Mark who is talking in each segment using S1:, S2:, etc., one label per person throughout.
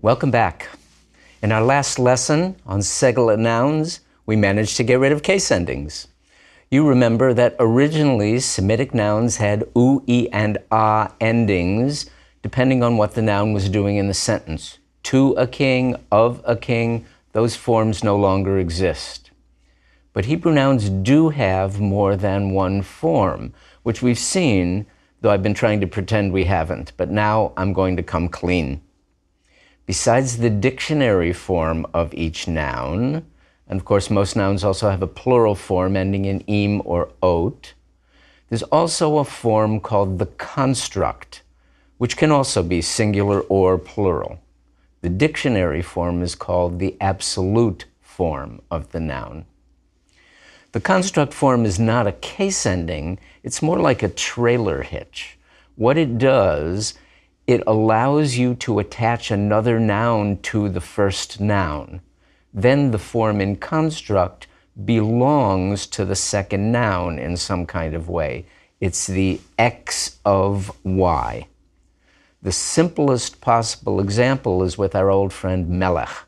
S1: Welcome back. In our last lesson on Segula nouns, we managed to get rid of case endings. You remember that originally Semitic nouns had u, e, and a endings depending on what the noun was doing in the sentence. To a king, of a king, those forms no longer exist. But Hebrew nouns do have more than one form, which we've seen, though I've been trying to pretend we haven't. But now I'm going to come clean. Besides the dictionary form of each noun, and of course most nouns also have a plural form ending in im or ot, there's also a form called the construct, which can also be singular or plural. The dictionary form is called the absolute form of the noun. The construct form is not a case ending, it's more like a trailer hitch. What it does, it allows you to attach another noun to the first noun. Then the form in construct belongs to the second noun in some kind of way. It's the X of Y. The simplest possible example is with our old friend melech.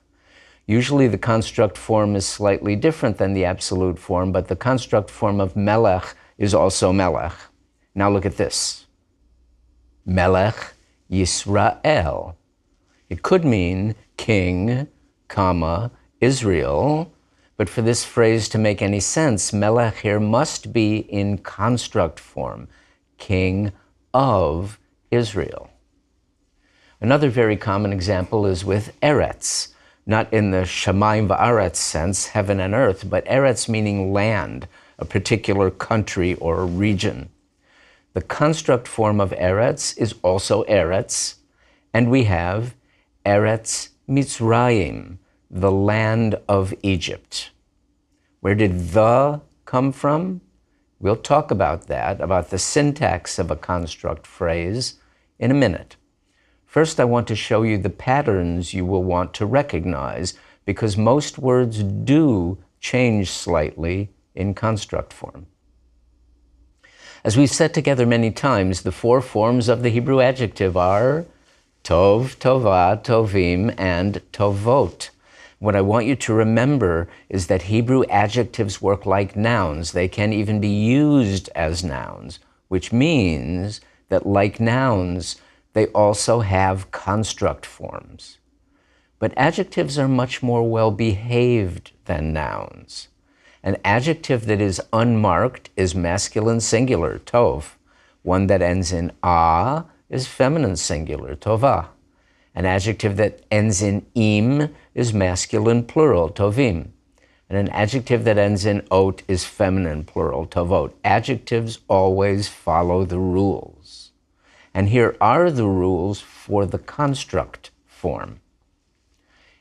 S1: Usually the construct form is slightly different than the absolute form, but the construct form of melech is also melech. Now look at this. Melech Yisrael. It could mean king, comma, Israel, but for this phrase to make any sense, melech here must be in construct form, king of Israel. Another very common example is with eretz, not in the shamayim va'aretz sense, heaven and earth, but eretz meaning land, a particular country or region. The construct form of eretz is also eretz, and we have Eretz Mitzrayim, the land of Egypt. Where did the come from? We'll talk about that, about the syntax of a construct phrase, in a minute. First, I want to show you the patterns you will want to recognize, because most words do change slightly in construct form. As we've said together many times, the four forms of the Hebrew adjective are tov, tova, tovim, and tovot. What I want you to remember is that Hebrew adjectives work like nouns. They can even be used as nouns, which means that like nouns, they also have construct forms. But adjectives are much more well-behaved than nouns. An adjective that is unmarked is masculine singular, tov. One that ends in a is feminine singular, tova. An adjective that ends in im is masculine plural, tovim. And an adjective that ends in ot is feminine plural, tovot. Adjectives always follow the rules. And here are the rules for the construct form.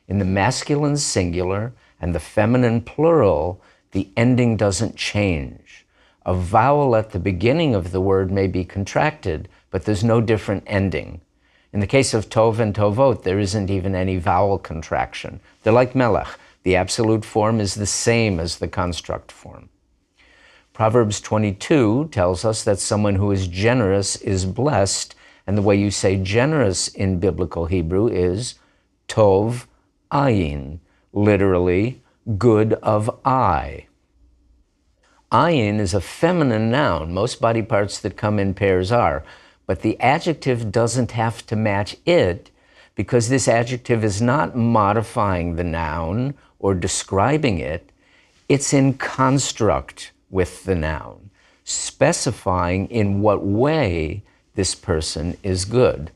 S1: In the masculine singular and the feminine plural, the ending doesn't change. A vowel at the beginning of the word may be contracted, but there's no different ending. In the case of tov and tovot, there isn't even any vowel contraction. They're like melech. The absolute form is the same as the construct form. Proverbs 22 tells us that someone who is generous is blessed, and the way you say generous in biblical Hebrew is tov ayin, literally, good of eye. Ayin is a feminine noun. Most body parts that come in pairs are. But the adjective doesn't have to match it because this adjective is not modifying the noun or describing it. It's in construct with the noun, specifying in what way this person is good.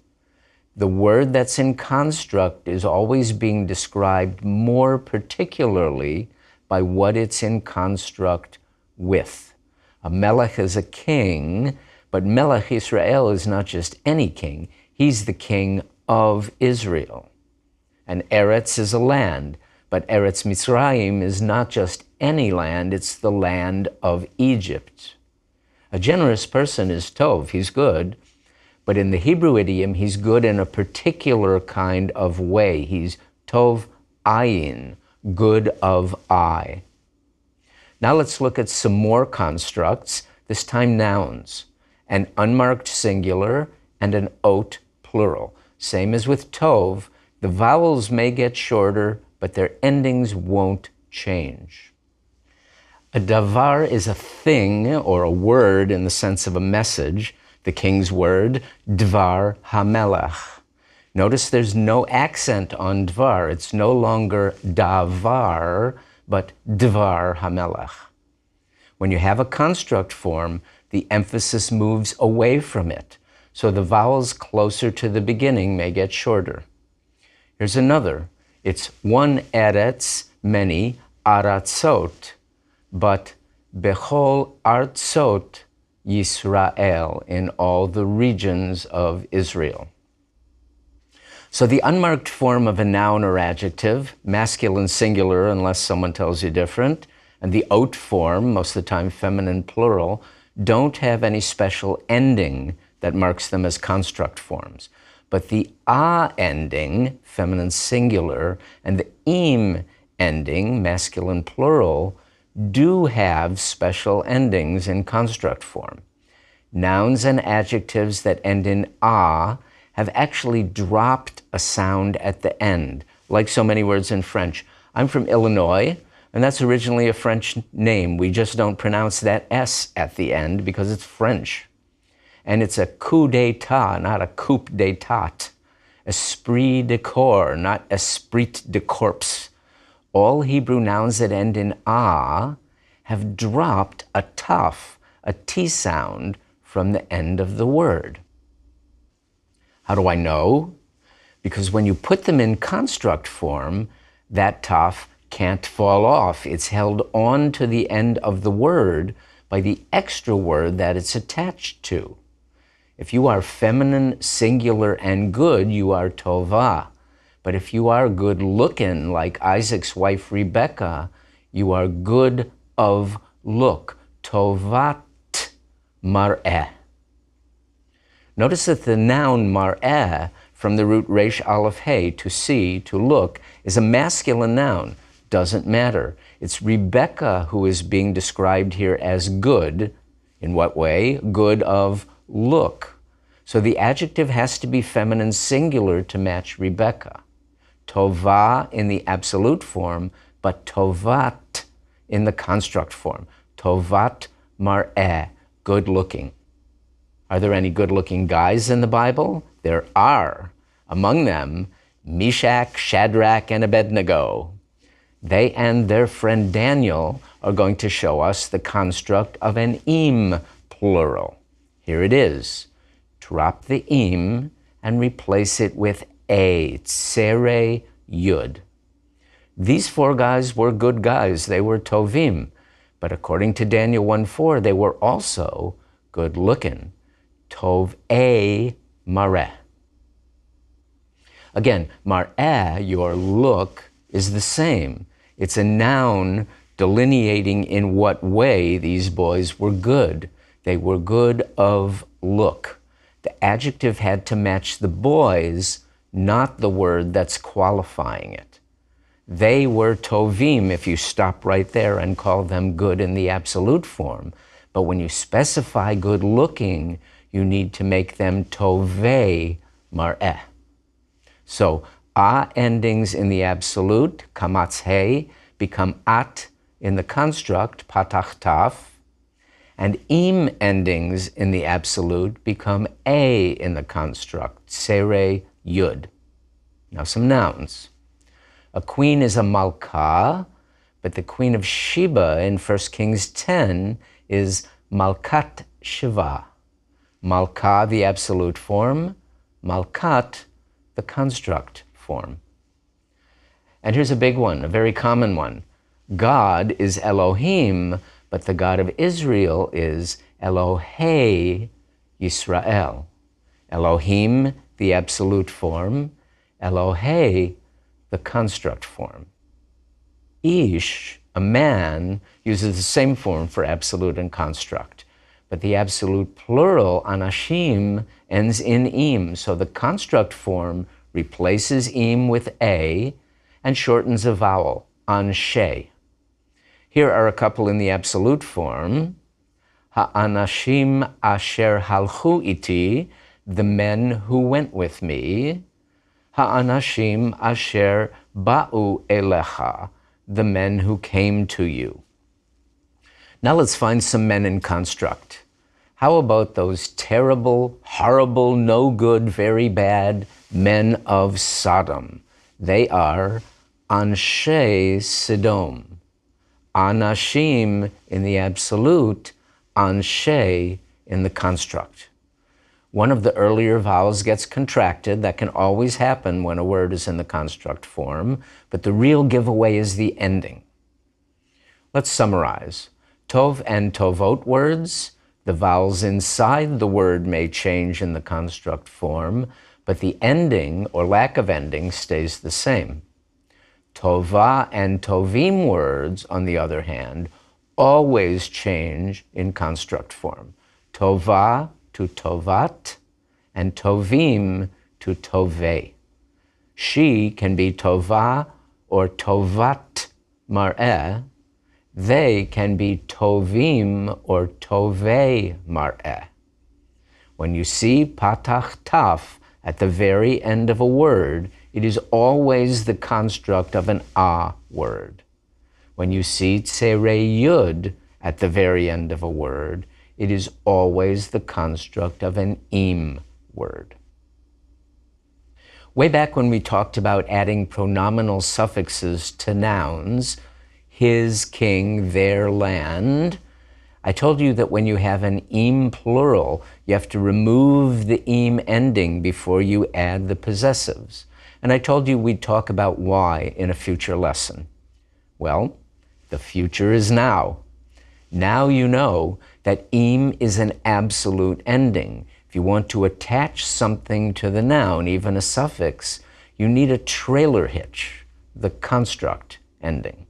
S1: The word that's in construct is always being described more particularly by what it's in construct with. A melech is a king, but Melech Israel is not just any king. He's the king of Israel. And Eretz is a land, but Eretz Mitzrayim is not just any land, it's the land of Egypt. A generous person is tov, he's good, but in the Hebrew idiom, he's good in a particular kind of way. He's tov ayin, good of eye. Now let's look at some more constructs, this time nouns. An unmarked singular and an ot plural. Same as with tov, The vowels may get shorter, but their endings won't change. A davar is a thing or a word in the sense of a message, the king's word, dvar hamelach. Notice there's no accent on dvar. It's no longer davar, but dvar hamelach. When you have a construct form, the emphasis moves away from it, so the vowels closer to the beginning may get shorter. Here's another. It's one eretz, many, aratzot, but bechol artzot Yisrael, in all the regions of Israel. So the unmarked form of a noun or adjective, masculine singular unless someone tells you different, and the oat form, most of the time feminine plural, don't have any special ending that marks them as construct forms. But the a ending, feminine singular, and the im ending, masculine plural, do have special endings in construct form. Nouns and adjectives that end in a have actually dropped a sound at the end, like so many words in French. I'm from Illinois, and that's originally a French name. We just don't pronounce that S at the end because it's French. And it's a coup d'etat, not a coup d'etat. Esprit de corps, not esprit de corps. All Hebrew nouns that end in a have dropped a tough, a T sound from the end of the word. How do I know? Because when you put them in construct form, that tough can't fall off. It's held on to the end of the word by the extra word that it's attached to. If you are feminine, singular, and good, you are tova. But if you are good looking, like Isaac's wife Rebecca, you are good of look. Tovat mar'eh. Notice that the noun mar'eh, from the root resh aleph hey, to see, to look, is a masculine noun. Doesn't matter. It's Rebecca who is being described here as good. In what way? Good of look. So the adjective has to be feminine singular to match Rebecca. Tova in the absolute form, but tovat in the construct form. Tovat mar'eh, good looking. Are there any good-looking guys in the Bible? There are. Among them, Meshach, Shadrach, and Abednego. They and their friend Daniel are going to show us the construct of an im plural. Here it is. Drop the im and replace it with a, tsere yud. These four guys were good guys. They were tovim. But according to Daniel 1:4, they were also good-looking. Tov e mareh. Again, mareh, your look, is the same. It's a noun delineating in what way these boys were good. They were good of look. The adjective had to match the boys, not the word that's qualifying it. They were tovim if you stop right there and call them good in the absolute form. But when you specify good looking, you need to make them tovei mar'eh. So, a endings in the absolute, kamatz hey, become at in the construct, patach taf, and im endings in the absolute become a in the construct, sere yud. Now some nouns. A queen is a malkah, but the queen of Sheba in 1 Kings 10 is malkat shiva. Malkah, the absolute form, malkat, the construct form. And here's a big one, a very common one. God is Elohim, but the God of Israel is Elohei Yisrael. Elohim, the absolute form, Elohei, the construct form. Ish, a man, uses the same form for absolute and construct. But the absolute plural, anashim, ends in im. So the construct form replaces im with a and shortens a vowel, anshe. Here are a couple in the absolute form. Ha'anashim asher halchu iti, the men who went with me. ha'anashim asher ba'u elecha, the men who came to you. Now let's find some men in construct. How about those terrible, horrible, no good, very bad men of Sodom? They are Anshe Sodom. Anashim in the absolute, Anshe in the construct. One of the earlier vowels gets contracted. That can always happen when a word is in the construct form, but the real giveaway is the ending. Let's summarize. Tov and tovot words, the vowels inside the word may change in the construct form, but the ending or lack of ending stays the same. Tova and tovim words, on the other hand, always change in construct form. Tova to tovat, and tovim to toveh. She can be tova or tovat mar'eh. They can be tovim or tovei mar'eh. When you see patach taf at the very end of a word, it is always the construct of an a word. When you see tserei yud at the very end of a word, it is always the construct of an im word. Way back when we talked about adding pronominal suffixes to nouns, his king, their land, I told you that when you have an im plural, you have to remove the im ending before you add the possessives. And I told you we'd talk about why in a future lesson. Well, the future is now. Now you know that im is an absolute ending. If you want to attach something to the noun, even a suffix, you need a trailer hitch, the construct ending.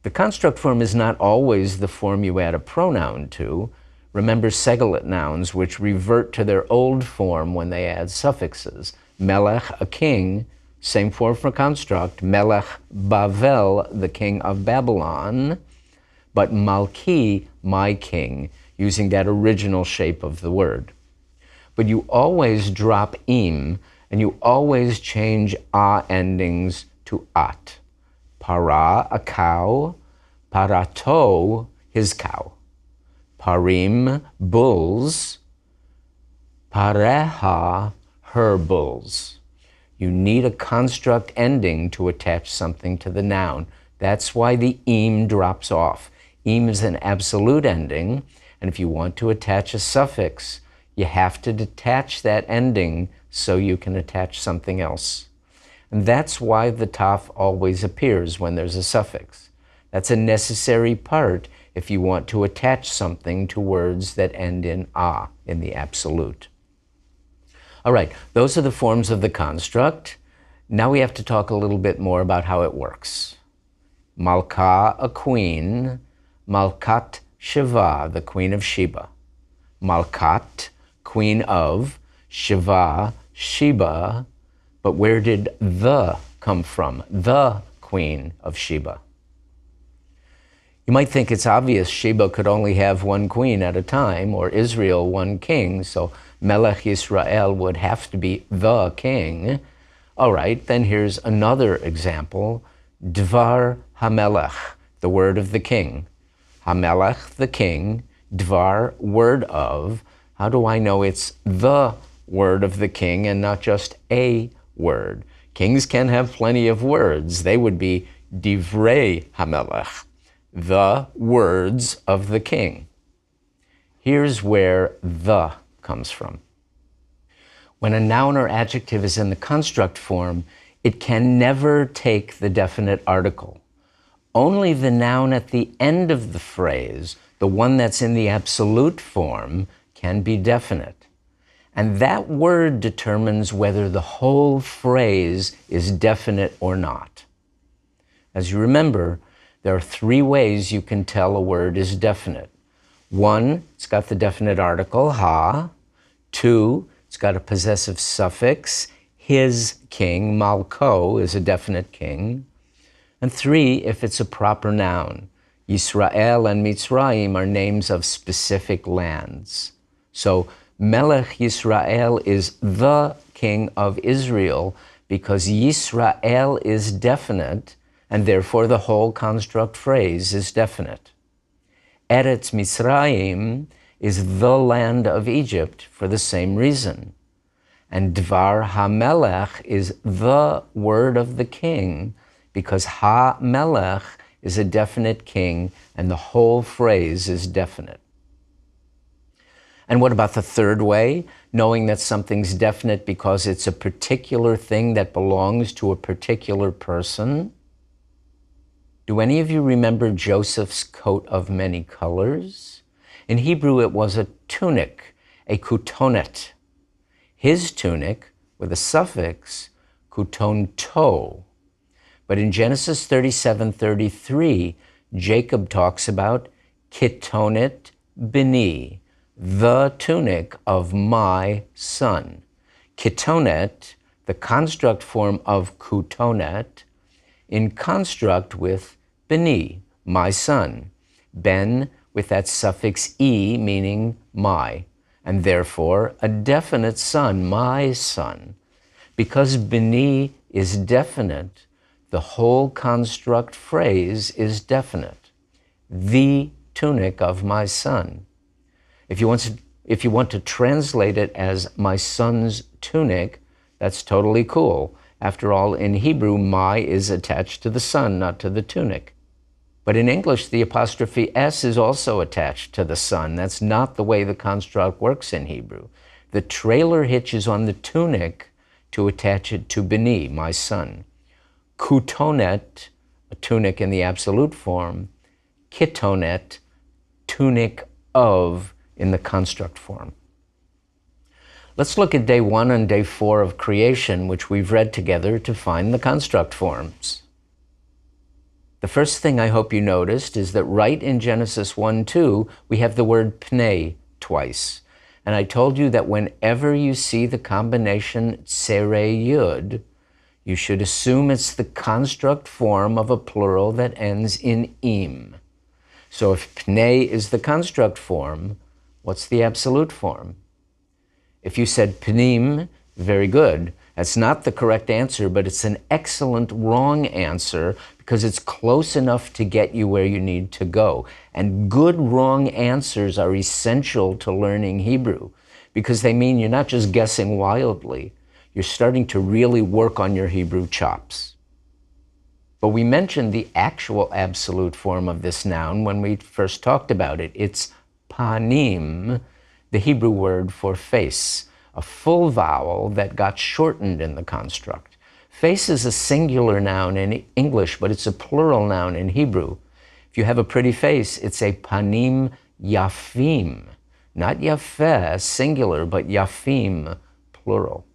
S1: The construct form is not always the form you add a pronoun to. Remember Segulate nouns, which revert to their old form when they add suffixes. Melech, a king, same form for construct. Melech Bavel, the king of Babylon. But Malki, my king, using that original shape of the word. But you always drop im, and you always change a endings to at. Para, a cow. Parato, his cow. Parim, bulls. Pareha, her bulls. You need a construct ending to attach something to the noun. That's why the im drops off. Im is an absolute ending, and if you want to attach a suffix, you have to detach that ending so you can attach something else. And that's why the taf always appears when there's a suffix. That's a necessary part if you want to attach something to words that end in a, in the absolute. All right, those are the forms of the construct. Now we have to talk a little bit more about how it works. Malka, a queen. Malkat Shiva, the queen of Sheba. Malkat, queen of. Shiva, Sheba. But where did the come from? The queen of Sheba. You might think it's obvious Sheba could only have one queen at a time, or Israel one king, so Melech Yisrael would have to be the king. All right, then here's another example. Dvar HaMelech, the word of the king. HaMelech, the king. Dvar, word of. How do I know it's the word of the king and not just a word? Kings can have plenty of words. They would be Divrei HaMelech, the words of the king. Here's where the comes from. When a noun or adjective is in the construct form, it can never take the definite article. Only the noun at the end of the phrase, the one that's in the absolute form, can be definite. And that word determines whether the whole phrase is definite or not. As you remember, there are three ways you can tell a word is definite. One, it's got the definite article, ha. Two, it's got a possessive suffix, his king, malko, is a definite king. And three, if it's a proper noun. Yisrael and Mitzrayim are names of specific lands. So Melech Yisrael is the king of Israel because Yisrael is definite, and therefore the whole construct phrase is definite. Eretz Mitzrayim is the land of Egypt for the same reason. And Dvar HaMelech is the word of the king, because HaMelech is a definite king, and the whole phrase is definite. And what about the third way? Knowing that something's definite because it's a particular thing that belongs to a particular person. Do any of you remember Joseph's coat of many colors? In Hebrew, it was a tunic, a kutonet. His tunic, with a suffix, kutonto. But in Genesis 37:33, Jacob talks about kitonet bini, the tunic of my son. Kitonet, the construct form of kutonet, in construct with bini, my son. Ben with that suffix e, meaning my, and therefore a definite son, my son. Because bini is definite, the whole construct phrase is definite. The tunic of my son. If you want to translate it as my son's tunic, that's totally cool. After all, in Hebrew, my is attached to the son, not to the tunic. But in English, the apostrophe S is also attached to the son. That's not the way the construct works in Hebrew. The trailer hitch is on the tunic to attach it to bini, my son. Kutonet, a tunic in the absolute form. Kitonet, tunic of, in the construct form. Let's look at day 1 and day 4 of creation, which we've read together to find the construct forms. The first thing I hope you noticed is that right in Genesis 1:2, we have the word pnei twice. And I told you that whenever you see the combination tserei yud, you should assume it's the construct form of a plural that ends in im. So if pnei is the construct form, what's the absolute form? If you said pnim, very good. That's not the correct answer, but it's an excellent wrong answer because it's close enough to get you where you need to go. And good wrong answers are essential to learning Hebrew because they mean you're not just guessing wildly. You're starting to really work on your Hebrew chops. But we mentioned the actual absolute form of this noun when we first talked about it. It's panim, the Hebrew word for face, a full vowel that got shortened in the construct. Face is a singular noun in English, but it's a plural noun in Hebrew. If you have a pretty face, it's a panim yafim. Not yafeh, singular, but yafim, plural.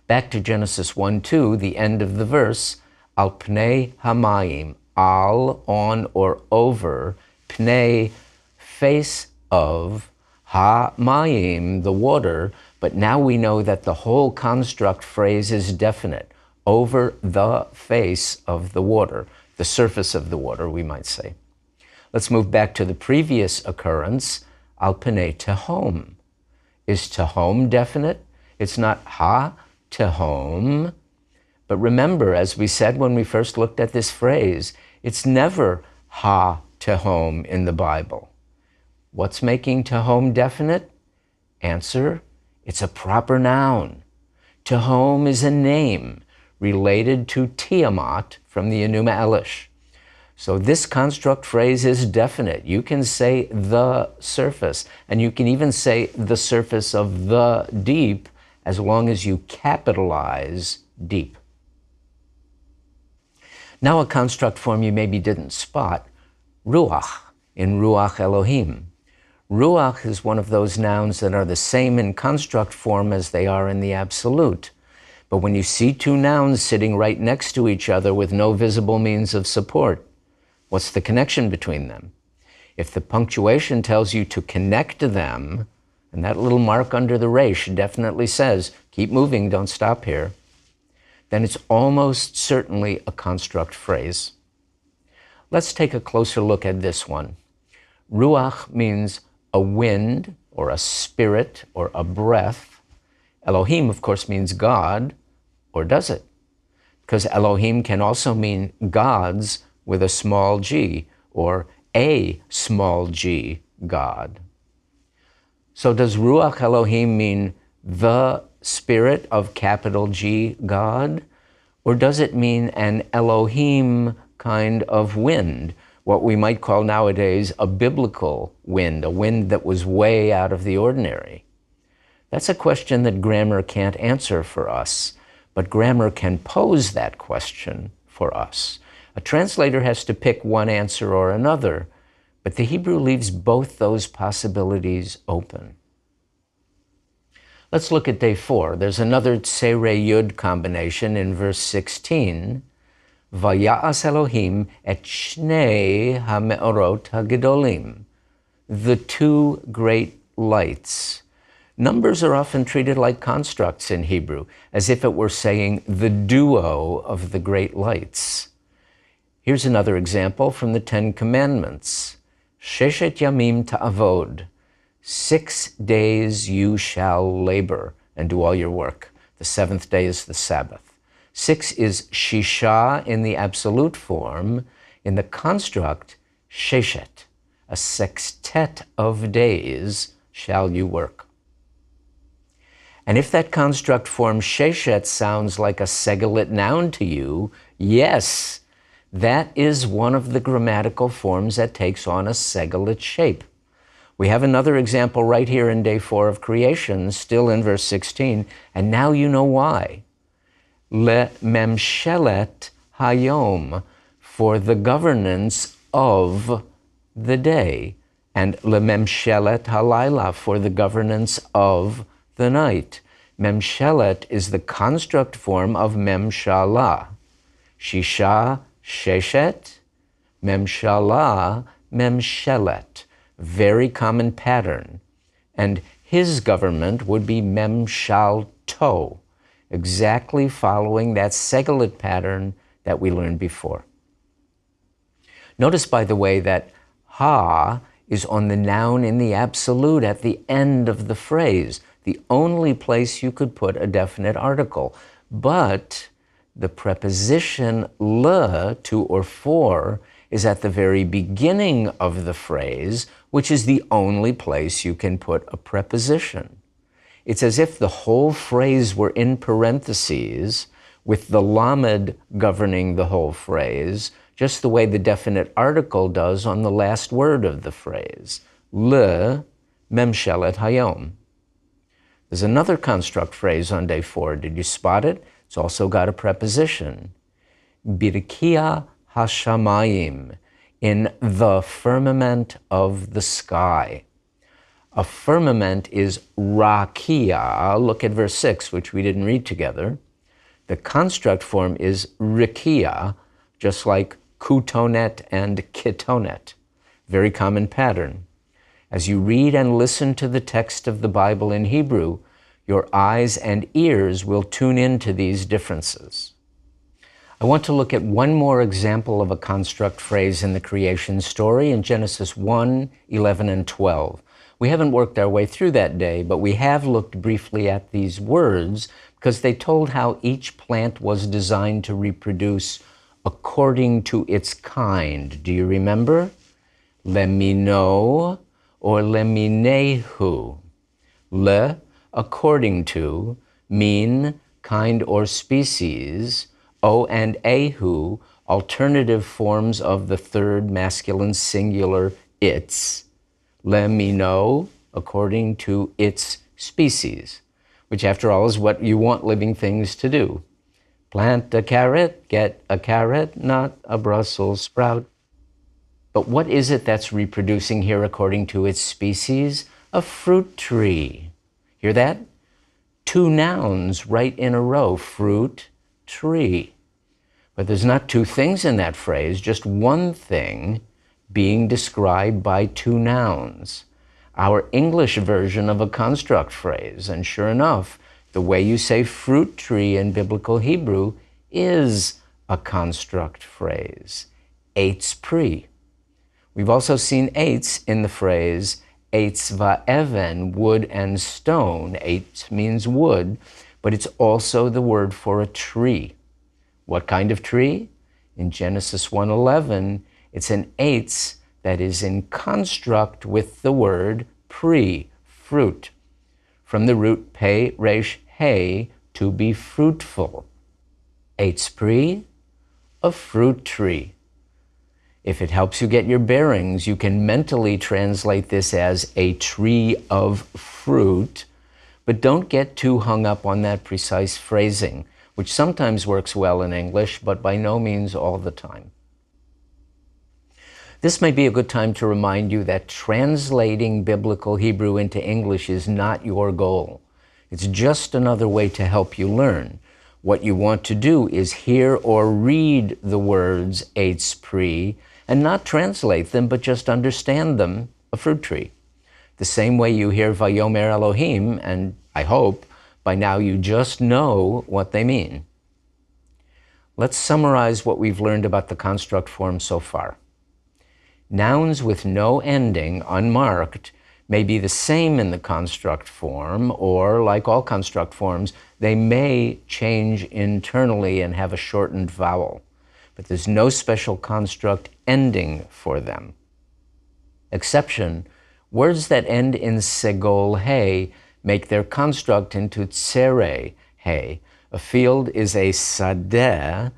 S1: Back to Genesis 1:2, the end of the verse, al pnei hamayim, al, on or over, pnei, face of, ha-mayim, the water, but now we know that the whole construct phrase is definite, over the face of the water, the surface of the water, we might say. Let's move back to the previous occurrence, al pnei tehom. Is tehom definite? It's not ha-tehom, but remember, as we said when we first looked at this phrase, it's never ha-tehom in the Bible. What's making tehom definite? Answer, it's a proper noun. Tehom is a name related to Tiamat from the Enuma Elish. So this construct phrase is definite. You can say the surface, and you can even say the surface of the deep as long as you capitalize deep. Now a construct form you maybe didn't spot, ruach, in ruach Elohim. Ruach is one of those nouns that are the same in construct form as they are in the absolute. But when you see two nouns sitting right next to each other with no visible means of support, what's the connection between them? If the punctuation tells you to connect them, and that little mark under the resh definitely says, keep moving, don't stop here, then it's almost certainly a construct phrase. Let's take a closer look at this one. Ruach means a wind, or a spirit, or a breath. Elohim, of course, means God, Or does it? Because Elohim can also mean gods with a small g, or a small g God. So does Ruach Elohim mean the Spirit of capital G God? Or does it mean an Elohim kind of wind, what we might call nowadays a biblical wind, a wind that was way out of the ordinary? That's a question that grammar can't answer for us, but grammar can pose that question for us. A translator has to pick one answer or another, but the Hebrew leaves both those possibilities open. Let's look at day 4. There's another Tserei Yud combination in verse 16. Vaya'as Elohim et shnei ha'me'orot ha'gedolim. The two great lights. Numbers are often treated like constructs in Hebrew, as if it were saying the duo of the great lights. Here's another example from the Ten Commandments. Sheshet yamim ta'avod. 6 days you shall labor and do all your work. The 7th day is the Sabbath. 6 is shisha in the absolute form. In the construct, sheshet, a sextet of days shall you work. And if that construct form sheshet sounds like a segalit noun to you, yes, that is one of the grammatical forms that takes on a segalit shape. We have another example right here in day 4 of creation, still in verse 16, and now you know why. Le memshelet hayom, for the governance of the day, and le memshelet halayla, for the governance of the night. Memshelet is the construct form of memshalah. Shisha, sheshet, memshalah, memshelet. Very common pattern. And his government would be memshalto, exactly following that segalit pattern that we learned before. Notice, by the way, that ha is on the noun in the absolute at the end of the phrase, the only place you could put a definite article. But the preposition le, to or for, is at the very beginning of the phrase, which is the only place you can put a preposition. It's as if the whole phrase were in parentheses, with the lamed governing the whole phrase, just the way the definite article does on the last word of the phrase. Le memshelet hayom. There's another construct phrase on day 4. Did you spot it? It's also got a preposition. Birkia hashamayim, in the firmament of the sky. A firmament is rakia. Look at verse 6, which we didn't read together. The construct form is rikia, just like kutonet and kitonet. Very common pattern. As you read and listen to the text of the Bible in Hebrew, your eyes and ears will tune into these differences. I want to look at one more example of a construct phrase in the creation story in Genesis 1, 11, and 12. We haven't worked our way through that day, but we have looked briefly at these words because they told how each plant was designed to reproduce according to its kind. Do you remember? Lemino or leminehu. Le, according to, mean, kind or species. O and ehu, alternative forms of the third masculine singular its. Lemino, according to its species, which after all is what you want living things to do. Plant a carrot, get a carrot, not a Brussels sprout. But what is it that's reproducing here according to its species? A fruit tree. Hear that? 2 nouns right in a row, fruit, tree. But there's not 2 things in that phrase, just one thing being described by 2 nouns. Our English version of a construct phrase, and sure enough, the way you say fruit tree in biblical Hebrew is a construct phrase. Eitz pri. We've also seen eitz in the phrase eitz va'even, wood and stone. Eitz means wood, but it's also the word for a tree. What kind of tree? In Genesis 1:11, it's an eitz that is in construct with the word pri, fruit, from the root pei resh he, to be fruitful. Eitz pri, a fruit tree. If it helps you get your bearings, you can mentally translate this as a tree of fruit, but don't get too hung up on that precise phrasing, which sometimes works well in English, but by no means all the time. This may be a good time to remind you that translating biblical Hebrew into English is not your goal. It's just another way to help you learn. What you want to do is hear or read the words eitz pri and not translate them, but just understand them, a fruit tree. The same way you hear Vayomer Elohim, and I hope by now you just know what they mean. Let's summarize what we've learned about the construct form so far. Nouns with no ending, unmarked, may be the same in the construct form, or like all construct forms, they may change internally and have a shortened vowel. But there's no special construct ending for them. Exception, words that end in segol he make their construct into tsere he. A field is a sadeh.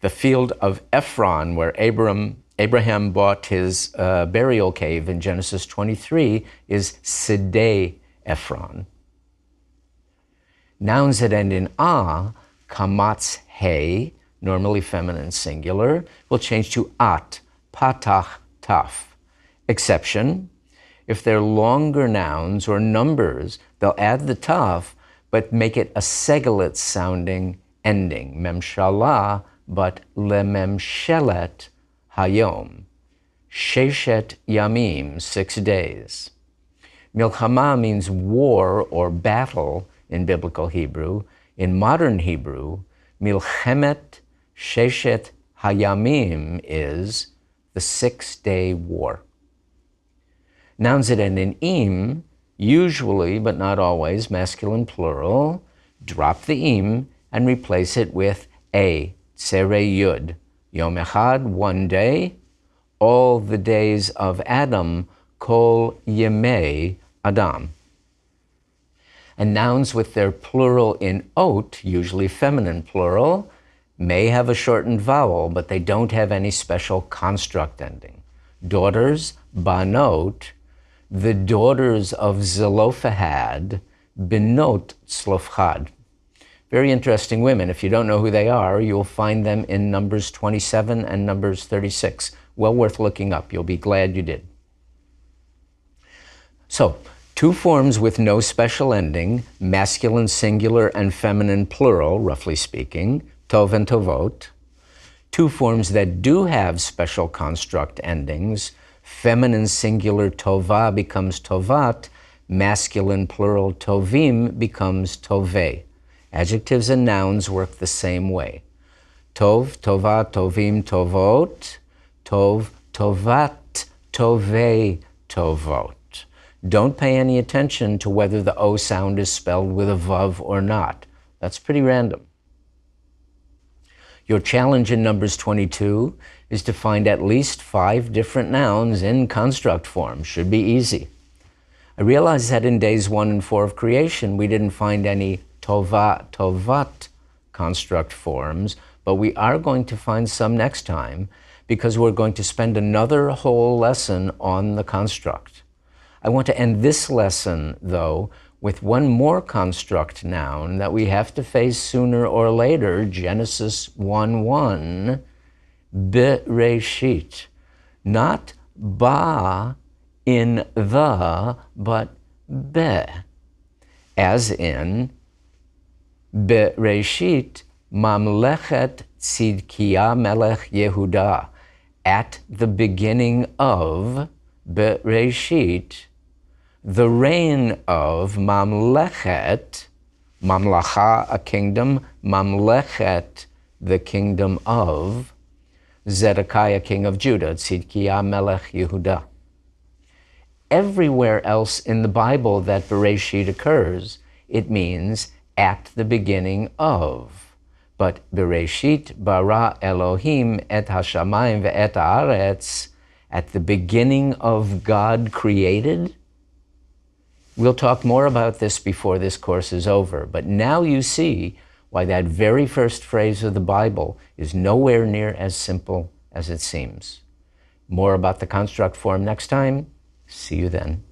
S1: The field of Ephron, where Abraham bought his burial cave in Genesis 23, is Sidei Ephron. Nouns that end in a, kamatz he, normally feminine singular, will change to at, patach, taf. Exception, if they're longer nouns or numbers, they'll add the taf, but make it a segelet sounding ending, memshalah, but lememshelet hayom. Sheshet yamim, 6 days. Milchama means war or battle in biblical Hebrew. In modern Hebrew, milchemet sheshet hayamim is the 6-day war. Nouns that end in im, usually but not always masculine plural, drop the im and replace it with a, tsere yud. Yom echad, 1 day. All the days of Adam, kol yemei Adam. And nouns with their plural in ot, usually feminine plural, may have a shortened vowel, but they don't have any special construct ending. Daughters, banot, the daughters of Zelophehad, benot Tzlofchad. Very interesting women. If you don't know who they are, you'll find them in Numbers 27 and Numbers 36. Well worth looking up. You'll be glad you did. So, 2 forms with no special ending, masculine singular and feminine plural, roughly speaking, tov and tovot. 2 forms that do have special construct endings, feminine singular tova becomes tovat, masculine plural tovim becomes tovei. Adjectives and nouns work the same way. Tov, tova, tovim, tovot. Tov, tovat, tovei, tovot. Don't pay any attention to whether the O sound is spelled with a vav or not. That's pretty random. Your challenge in Numbers 22 is to find at least 5 different nouns in construct form. Should be easy. I realize that in days 1 and 4 of creation, we didn't find any tova, tovat construct forms, but we are going to find some next time because we're going to spend another whole lesson on the construct. I want to end this lesson, though, with one more construct noun that we have to face sooner or later, Genesis 1:1, Bereshit. Not ba in the, but be. As in, Bereshit mamlechet Tzidkiah melech Yehuda. At the beginning of Bereshit, the reign of Mamlechet, Mamlacha, a kingdom, Mamlechet, the kingdom of Zedekiah, king of Judah, Tzidkiah melech Yehuda. Everywhere else in the Bible that Bereshit occurs, it means at the beginning of. But Bereshit bara Elohim et hashamayim ve'et haaretz, at the beginning of God created. We'll talk more about this before this course is over, but now you see why that very first phrase of the Bible is nowhere near as simple as it seems. More about the construct form next time. See you then.